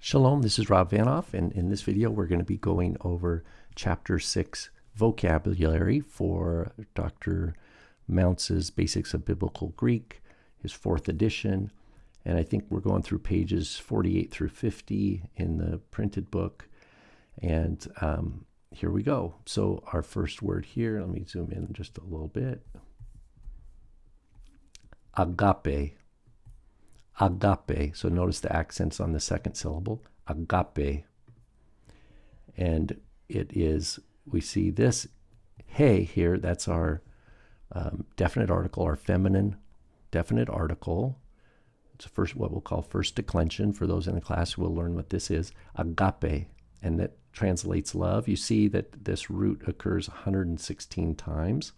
Shalom, this is Rob Vanoff, and in this video we're going to be going over Chapter 6 vocabulary for Dr. Mounce's Basics of Biblical Greek, his 4th edition, and I think we're going through pages 48 through 50 in the printed book, and here we go. So our first word here, let me zoom in just a little bit. Agape. Agape. So notice the accents on the second syllable. Agape. And it is, we see this he here, that's our definite article, our feminine definite article. It's first, what we'll call first declension. For those in the class who will learn what this is. Agape. And that translates love. You see that this root occurs 116 times.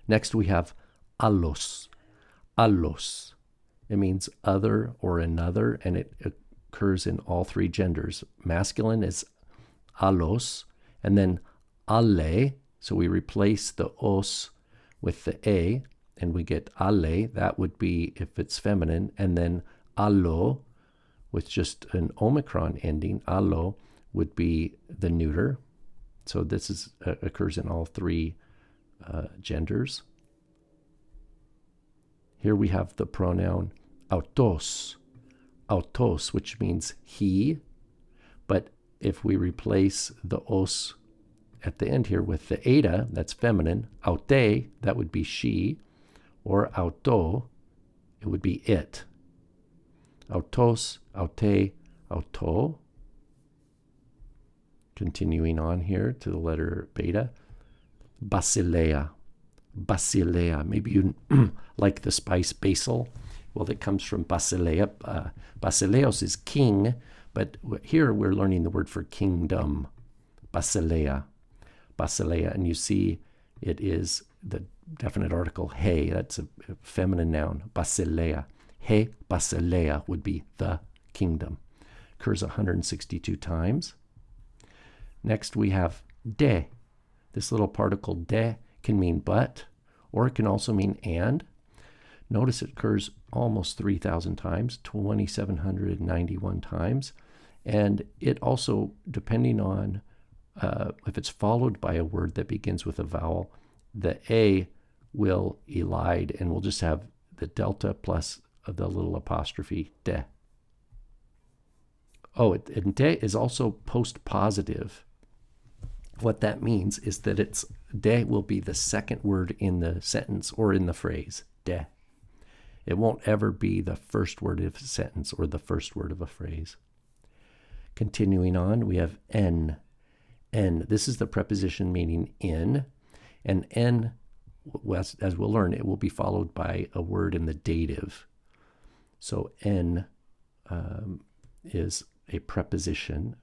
Next we have allos. Allos. It means other or another, and it occurs in all three genders. Masculine is allos, and then alle, so we replace the os with the a, and we get alle, that would be if it's feminine, and then allo, with just an omicron ending, allo would be the neuter. So this is occurs in all three genders. Here we have the pronoun autos, autos, which means he, but if we replace the os at the end here with the eta, that's feminine, aute, that would be she, or auto, it would be it. Autos, aute, auto. Continuing on here to the letter beta, basileia. Basileia. Maybe you like the spice basil. Well, that comes from basileia. Basileos is king, but here we're learning the word for kingdom. Basileia. Basileia. And you see it is the definite article he. That's a feminine noun. Basileia. He basileia would be the kingdom. Occurs 162 times. Next we have de. This little particle de can mean but, or it can also mean and. Notice it occurs almost 3,000 times, 2,791 times. And it also, depending on if it's followed by a word that begins with a vowel, the a will elide, and we'll just have the delta plus the little apostrophe, de. Oh, and de is also post-positive. What that means is that it's de will be the second word in the sentence or in the phrase, de. It won't ever be the first word of a sentence or the first word of a phrase. Continuing on, we have en. En. This is the preposition meaning in, and en, as we'll learn, it will be followed by a word in the dative. So en is a preposition.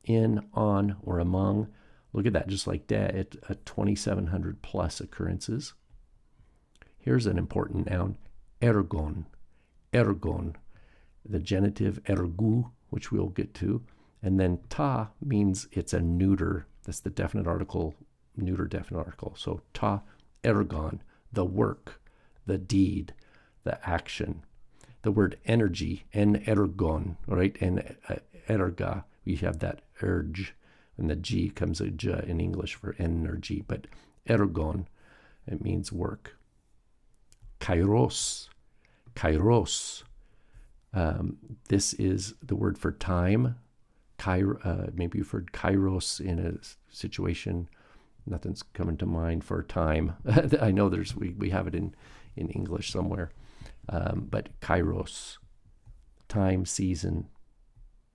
In, on, or among. Look at that, just like that, 2,700 plus occurrences. Here's an important noun, ergon. Ergon, the genitive ergu, which we'll get to. And then ta means it's a neuter. That's the definite article, neuter definite article. So ta ergon, the work, the deed, the action. The word energy, en ergon, right? En erga, we have that urge. And the G comes a J in English for energy, but ergon, it means work. Kairos, kairos. This is the word for time. Maybe you've heard kairos in a situation. Nothing's coming to mind for time. I know we have it in English somewhere, but kairos, time, season.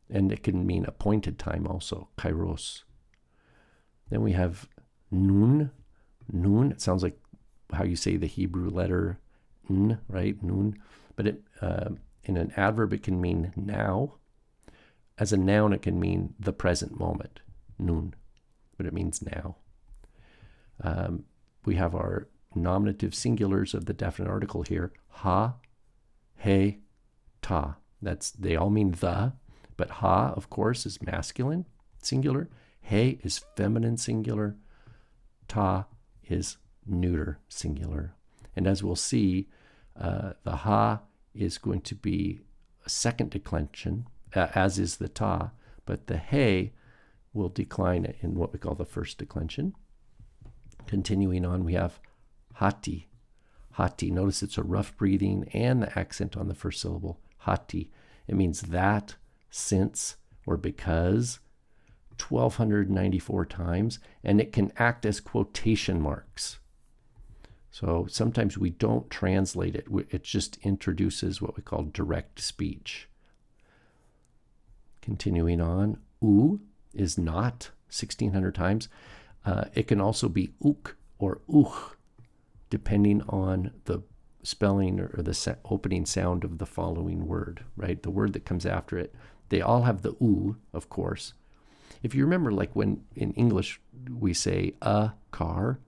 And it can mean appointed time also, kairos. Then we have nun. Nun, it sounds like how you say the Hebrew letter n, right? Nun. But in an adverb, it can mean now. As a noun, it can mean the present moment, nun. But it means now. We have our nominative singulars of the definite article here. Ha, he, ta. They all mean the. But ha, of course, is masculine, singular. He is feminine, singular. Ta is neuter, singular. And as we'll see, the ha is going to be a second declension, as is the ta, but the he will decline in what we call the first declension. Continuing on, we have hati. Hati. Notice it's a rough breathing and the accent on the first syllable. Hati. It means that, since, or because 1,294 times, and it can act as quotation marks. So sometimes we don't translate it. It just introduces what we call direct speech. Continuing on, u is not 1,600 times. It can also be uk or uch, depending on the spelling or the opening sound of the following word, right? The word that comes after it. They all have the u, of course. If you remember, like when in English we say a car,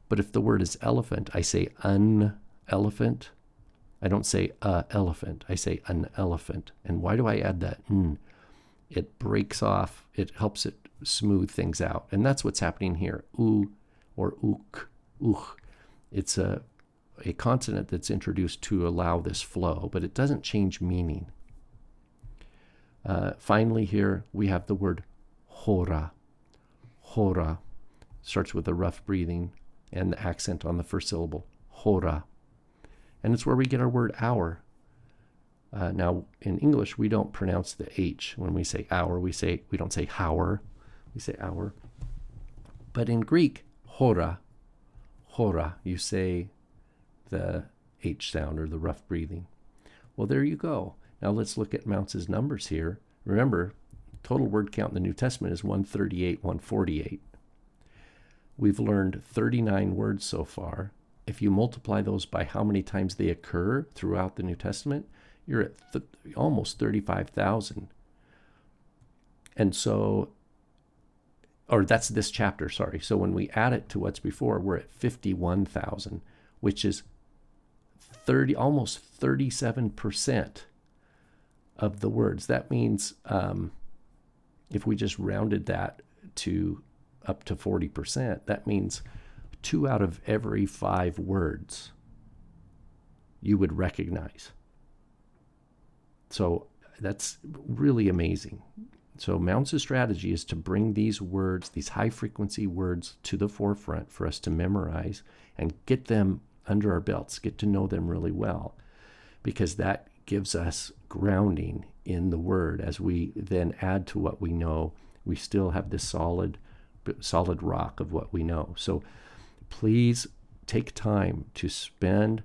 but if the word is elephant, I say an elephant. I don't say a elephant. I say an elephant. And why do I add that n? It breaks off. It helps it smooth things out. And that's what's happening here. U or uk, uch. It's a consonant that's introduced to allow this flow, but it doesn't change meaning. Finally here, we have the word hora. Hora starts with a rough breathing and the accent on the first syllable. Hora. And it's where we get our word hour. Now, in English, we don't pronounce the H when we say hour. We don't say hour. We say hour. But in Greek, hora, hora, you say the H sound or the rough breathing. Well, there you go. Now let's look at Mounce's numbers here. Remember, total word count in the New Testament is 138, 148. We've learned 39 words so far. If you multiply those by how many times they occur throughout the New Testament, you're at almost 35,000. And so, or that's this chapter, sorry. So when we add it to what's before, we're at 51,000, which is almost 37% of the words. That means if we just rounded that to up to 40%, that means 2 out of every 5 words you would recognize. So that's really amazing. So Mounce's strategy is to bring these words, these high-frequency words, to the forefront for us to memorize and get them under our belts, get to know them really well, because that gives us grounding in the word. As we then add to what we know, we still have this solid rock of what we know. So please take time to spend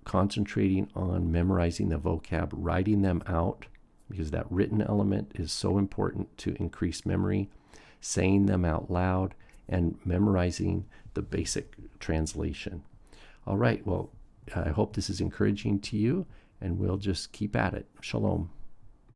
concentrating on memorizing the vocab, writing them out, because that written element is so important to increase memory, saying them out loud, and memorizing the basic translation. All right, well, I hope this is encouraging to you, and we'll just keep at it. Shalom.